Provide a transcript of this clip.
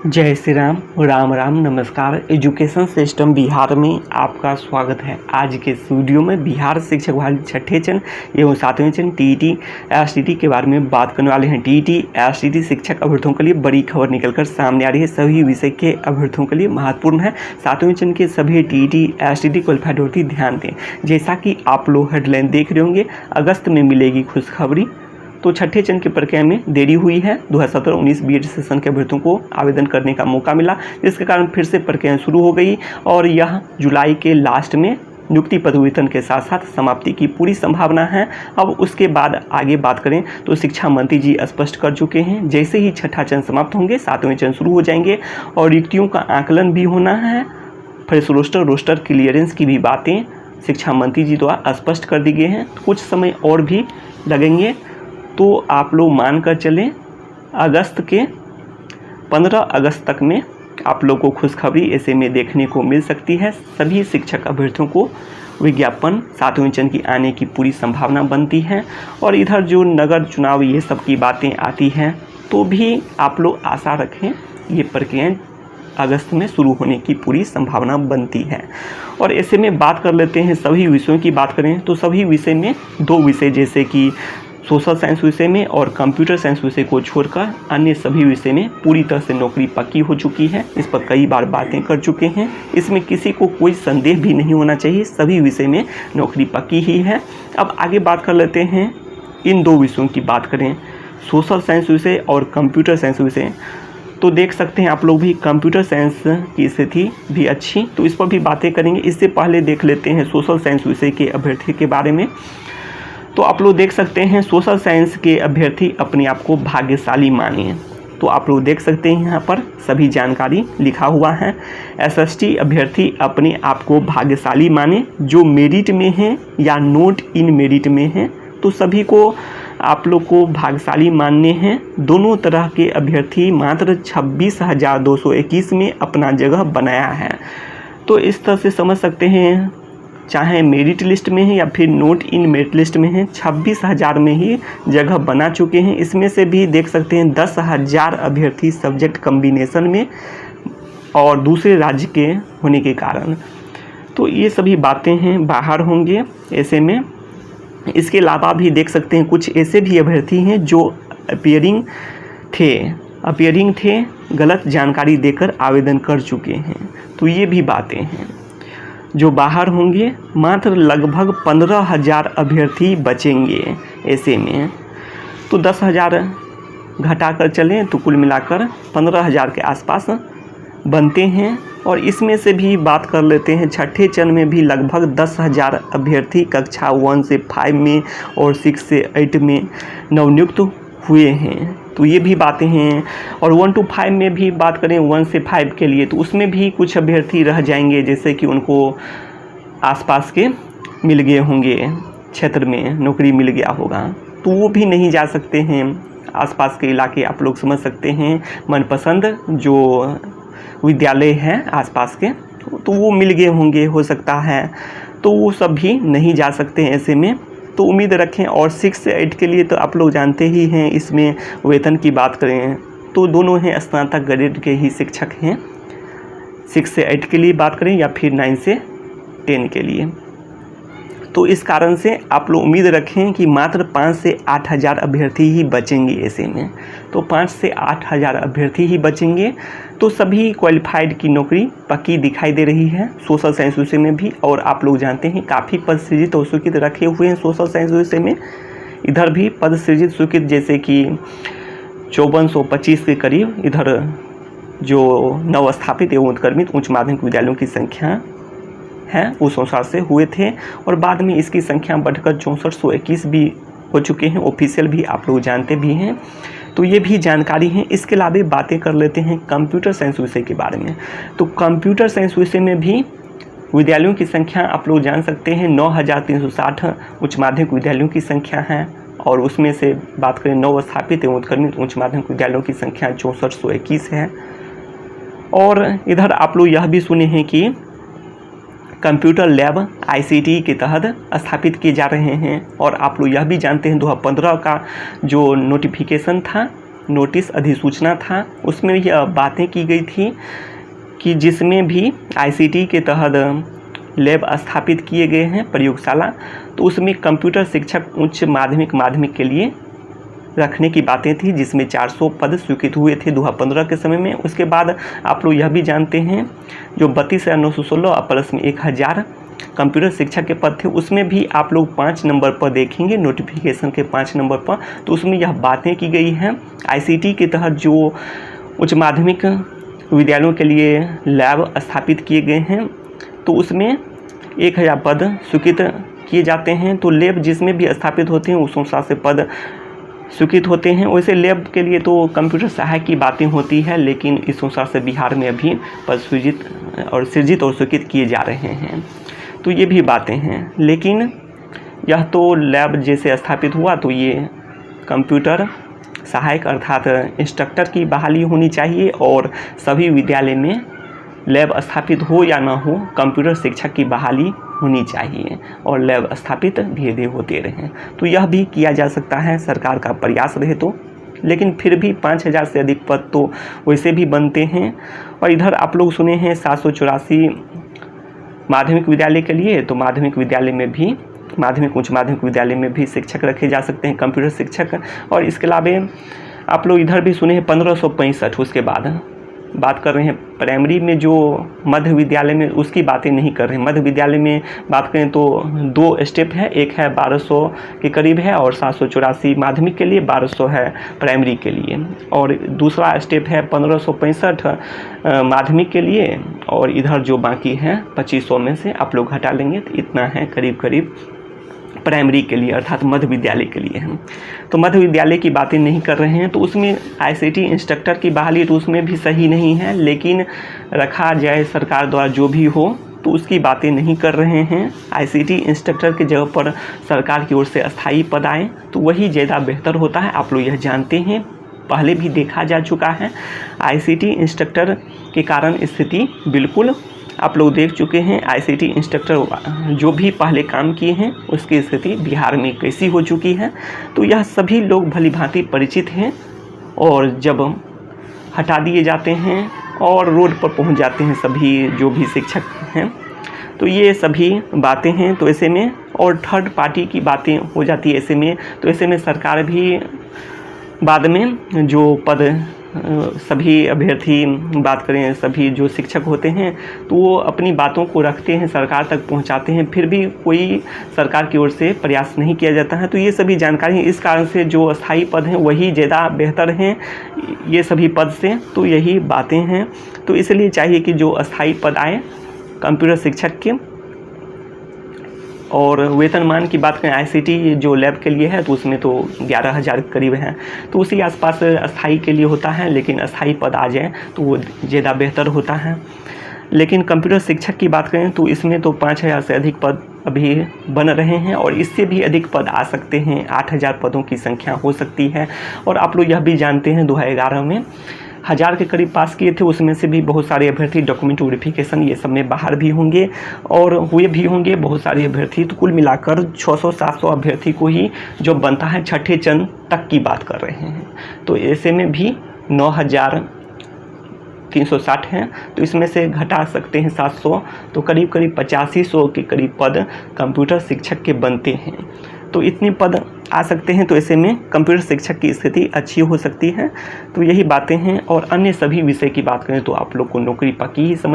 जय श्री राम, राम राम, नमस्कार। Education system Bihar में आपका स्वागत है। आज के इस वीडियो में बिहार शिक्षक बहाली छठे चरण एवं सातवें चरण टीईटी एसटीटी के बारे में बात करने वाले हैं। टीईटी एसटीटी शिक्षक अभ्यर्थियों के लिए बड़ी खबर निकलकर सामने आ रही है। सभी विषय के अभ्यर्थियों के लिए महत्वपूर्ण है। सातवें चरण के सभी टीईटी एसटीटी क्वालिफाइड अभ्यर्थी ध्यान दें। जैसा कि आप लोग हेडलाइन देख रहे होंगे, अगस्त में मिलेगी खुशखबरी। तो छठे चरण की प्रक्रिया में देरी हुई है। 2017-19 बीएड सेशन के अभ्यर्थियों को आवेदन करने का मौका मिला, जिसके कारण फिर से प्रक्रिया शुरू हो गई और यह जुलाई के लास्ट में नियुक्ति पद वेतन के साथ साथ समाप्ति की पूरी संभावना है। अब उसके बाद आगे बात करें तो शिक्षा मंत्री जी स्पष्ट कर चुके हैं, जैसे ही छठा चरण समाप्त होंगे सातवें चरण शुरू हो जाएंगे और रिक्तियों का आकलन भी होना है। फ्रेश रोस्टर क्लियरेंस की भी बातें शिक्षा मंत्री जी द्वारा स्पष्ट कर दी गई हैं। कुछ समय और भी लगेंगे, तो आप लोग मान कर चलें अगस्त के 15 अगस्त तक में आप लोग को खुशखबरी ऐसे में देखने को मिल सकती है। सभी शिक्षक अभ्यर्थियों को विज्ञापन सातवें चरण की आने की पूरी संभावना बनती है। और इधर जो नगर चुनाव ये सब की बातें आती हैं, तो भी आप लोग आशा रखें ये प्रक्रिया अगस्त में शुरू होने की पूरी संभावना बनती है। और ऐसे में बात कर लेते हैं सभी विषयों की बात करें तो सभी विषय में दो विषय जैसे कि सोशल साइंस विषय में और कंप्यूटर साइंस विषय को छोड़कर अन्य सभी विषय में पूरी तरह से नौकरी पक्की हो चुकी है। इस पर कई बार बातें कर चुके हैं, इसमें किसी को कोई संदेह भी नहीं होना चाहिए। सभी विषय में नौकरी पक्की ही है। अब आगे बात कर लेते हैं इन दो विषयों की बात करें, सोशल साइंस विषय और कंप्यूटर साइंस विषय। तो देख सकते हैं आप लोग भी कंप्यूटर साइंस की स्थिति भी अच्छी, तो इस पर भी बातें करेंगे। इससे पहले देख लेते हैं सोशल साइंस विषय के अभ्यर्थी के बारे में। तो आप लोग देख सकते हैं सोशल साइंस के अभ्यर्थी अपने आप को भाग्यशाली मानिए। तो आप लोग देख सकते हैं यहाँ पर सभी जानकारी लिखा हुआ है। एसएसटी अभ्यर्थी अपने आप को भाग्यशाली माने जो मेरिट में हैं या नोट इन मेरिट में हैं। तो सभी को आप लोग को भाग्यशाली मानने हैं। दोनों तरह के अभ्यर्थी मात्र 26,221 में अपना जगह बनाया है। तो इस तरह से समझ सकते हैं, चाहे मेरिट लिस्ट में है या फिर नोट इन मेरिट लिस्ट में है, 26,000 में ही जगह बना चुके हैं। इसमें से भी देख सकते हैं 10,000 अभ्यर्थी सब्जेक्ट कम्बिनेशन में और दूसरे राज्य के होने के कारण। तो ये सभी बातें हैं बाहर होंगे ऐसे में। इसके अलावा भी देख सकते हैं कुछ ऐसे भी अभ्यर्थी हैं जो अपियरिंग थे गलत जानकारी देकर आवेदन कर चुके हैं। तो ये भी बातें हैं जो बाहर होंगे। मात्र लगभग 15,000 अभ्यर्थी बचेंगे ऐसे में। तो 10,000 घटाकर चलें तो कुल मिलाकर 15,000 के आसपास बनते हैं। और इसमें से भी बात कर लेते हैं छठे चरण में भी लगभग 10,000 अभ्यर्थी कक्षा 1 से 5 में और 6 से 8 में नवनियुक्त हुए हैं। तो ये भी बातें हैं। और 1 to 5 में भी बात करें 1 से 5 के लिए, तो उसमें भी कुछ अभ्यर्थी रह जाएंगे, जैसे कि उनको आसपास के मिल गए होंगे, क्षेत्र में नौकरी मिल गया होगा, तो वो भी नहीं जा सकते हैं। आसपास के इलाके आप लोग समझ सकते हैं, मनपसंद जो विद्यालय हैं आसपास के, तो वो मिल गए होंगे हो सकता है, तो वो सब भी नहीं जा सकते हैं ऐसे में। तो उम्मीद रखें। और 6 से 8 के लिए तो आप लोग जानते ही हैं, इसमें वेतन की बात करें तो दोनों हैं स्नातक ग्रेड के ही शिक्षक हैं। 6 से 8 के लिए बात करें या फिर 9 से 10 के लिए। तो इस कारण से आप लोग उम्मीद रखें कि मात्र 5 से 8,000 अभ्यर्थी ही बचेंगे ऐसे में। तो 5 से 8,000 अभ्यर्थी ही बचेंगे। तो सभी क्वालिफाइड की नौकरी पक्की दिखाई दे रही है सोशल साइंस विषय में भी। और आप लोग जानते हैं काफ़ी पद सृजित और स्वीकृत रखे हुए हैं सोशल साइंस विषय में। इधर भी पद सृजित स्वीकृत जैसे कि 5425 के करीब इधर जो नवस्थापित एवं उत्क्रमित उच्च माध्यमिक विद्यालयों की संख्या है उस अनुसार से हुए थे। और बाद में इसकी संख्या बढ़कर 6421 भी हो चुके हैं। ऑफिशियल भी आप लोग जानते भी हैं। तो ये भी जानकारी है। इसके अलावा बातें कर लेते हैं कंप्यूटर साइंस विषय के बारे में। तो कंप्यूटर साइंस विषय में भी विद्यालयों की संख्या आप लोग जान सकते हैं 9,360 उच्च माध्यमिक विद्यालयों की संख्या है। और उसमें से बात करें नवस्थापित एवं उत्क्रमित उच्च माध्यमिक विद्यालयों की संख्या 6421 है। और इधर आप लोग यह भी सुने हैं कि कंप्यूटर लैब आईसीटी के तहत स्थापित किए जा रहे हैं। और आप लोग यह भी जानते हैं 2015 का जो नोटिफिकेशन था नोटिस अधिसूचना था, उसमें यह बातें की गई थी कि जिसमें भी आईसीटी के तहत लैब स्थापित किए गए हैं, प्रयोगशाला, तो उसमें कंप्यूटर शिक्षक उच्च माध्यमिक के लिए रखने की बातें थी, जिसमें 400 पद स्वीकृत हुए थे 2015 के समय में। उसके बाद आप लोग यह भी जानते हैं जो 32,916 प्लस में 1000 कंप्यूटर शिक्षक के पद थे, उसमें भी आप लोग 5 नंबर पर देखेंगे, नोटिफिकेशन के 5 नंबर पर, तो उसमें यह बातें की गई हैं आईसीटी के तहत जो उच्च माध्यमिक विद्यालयों के लिए लैब स्थापित किए गए हैं, तो उसमें 1000 पद स्वीकृत किए जाते हैं। तो लैब जिसमें भी स्थापित होते हैं उस अनुसार से पद स्वीकृत होते हैं। वैसे लैब के लिए तो कंप्यूटर सहायक की बातें होती है, लेकिन इस अनुसार से बिहार में अभी पद सृजित और स्वीकृत किए जा रहे हैं। तो ये भी बातें हैं, लेकिन यह तो लैब जैसे स्थापित हुआ तो ये कंप्यूटर सहायक अर्थात इंस्ट्रक्टर की बहाली होनी चाहिए, और सभी विद्यालय में लैब स्थापित हो या ना हो कंप्यूटर शिक्षक की बहाली होनी चाहिए और लैब स्थापित धीरे धीरे होते रहें। तो यह भी किया जा सकता है, सरकार का प्रयास रहे तो, लेकिन फिर भी 5000 से अधिक पद तो वैसे भी बनते हैं। और इधर आप लोग सुने हैं 784 माध्यमिक विद्यालय के लिए, तो माध्यमिक विद्यालय में भी उच्च माध्यमिक विद्यालय में भी शिक्षक रखे जा सकते हैं, कंप्यूटर शिक्षक। और इसके अलावा आप लोग इधर भी सुने हैं 1565। उसके बाद बात कर रहे हैं प्राइमरी में जो मध्य विद्यालय में, उसकी बातें नहीं कर रहे हैं। मध्य विद्यालय में बात करें तो 2 स्टेप है, एक है 1200 के करीब है और 784 माध्यमिक के लिए, 1200 है प्राइमरी के लिए, और दूसरा स्टेप है 1565 माध्यमिक के लिए, और इधर जो बाकी है 2500 में से आप लोग हटा लेंगे तो इतना है करीब करीब प्राइमरी के लिए अर्थात मध्य विद्यालय के लिए हैं। तो मध्य विद्यालय की बातें नहीं कर रहे हैं, तो उसमें आईसीटी इंस्ट्रक्टर की बहाली तो उसमें भी सही नहीं है, लेकिन रखा जाए सरकार द्वारा जो भी हो तो उसकी बातें नहीं कर रहे हैं। आईसीटी इंस्ट्रक्टर की जगह पर सरकार की ओर से अस्थायी पद आए तो वही ज़्यादा बेहतर होता है। आप लोग यह जानते हैं, पहले भी देखा जा चुका है, आईसीटी इंस्ट्रक्टर के कारण स्थिति बिल्कुल आप लोग देख चुके हैं। आईसीटी इंस्ट्रक्टर जो भी पहले काम किए हैं उसकी स्थिति बिहार में कैसी हो चुकी है, तो यह सभी लोग भली भांति परिचित हैं। और जब हटा दिए जाते हैं और रोड पर पहुंच जाते हैं सभी जो भी शिक्षक हैं, तो ये सभी बातें हैं। तो ऐसे में और थर्ड पार्टी की बातें हो जाती है ऐसे में, तो ऐसे में सरकार भी बाद में जो पद सभी अभ्यर्थी बात करें, सभी जो शिक्षक होते हैं तो वो अपनी बातों को रखते हैं, सरकार तक पहुंचाते हैं, फिर भी कोई सरकार की ओर से प्रयास नहीं किया जाता है। तो ये सभी जानकारी इस कारण से जो अस्थायी पद हैं वही ज़्यादा बेहतर हैं ये सभी पद से, तो यही बातें हैं। तो इसलिए चाहिए कि जो अस्थायी पद आए कंप्यूटर शिक्षक के। और वेतनमान की बात करें आईसीटी जो लैब के लिए है तो उसमें तो 11,000 के करीब है, तो उसी आसपास अस्थाई के लिए होता है, लेकिन अस्थाई पद आ जाए तो वो ज़्यादा बेहतर होता है। लेकिन कंप्यूटर शिक्षक की बात करें तो इसमें तो 5,000 से अधिक पद अभी बन रहे हैं और इससे भी अधिक पद आ सकते हैं, 8,000 पदों की संख्या हो सकती है। और आप लोग यह भी जानते हैं 2011 में 1000 के करीब पास किए थे, उसमें से भी बहुत सारे अभ्यर्थी डॉक्यूमेंट वेरिफिकेशन ये सब में बाहर भी होंगे और हुए भी होंगे बहुत सारे अभ्यर्थी। तो कुल मिलाकर 600-700 अभ्यर्थी को ही जो बनता है छठे चरण तक की बात कर रहे हैं। तो ऐसे में भी 9,360 हैं, तो इसमें से घटा सकते हैं 700, तो करीब करीब 8500 के करीब पद कंप्यूटर शिक्षक के बनते हैं। तो इतने पद आ सकते हैं, तो ऐसे में कंप्यूटर शिक्षक की स्थिति अच्छी हो सकती है। तो यही बातें हैं। और अन्य सभी विषय की बात करें तो आप लोग को नौकरी पक्की ही समझ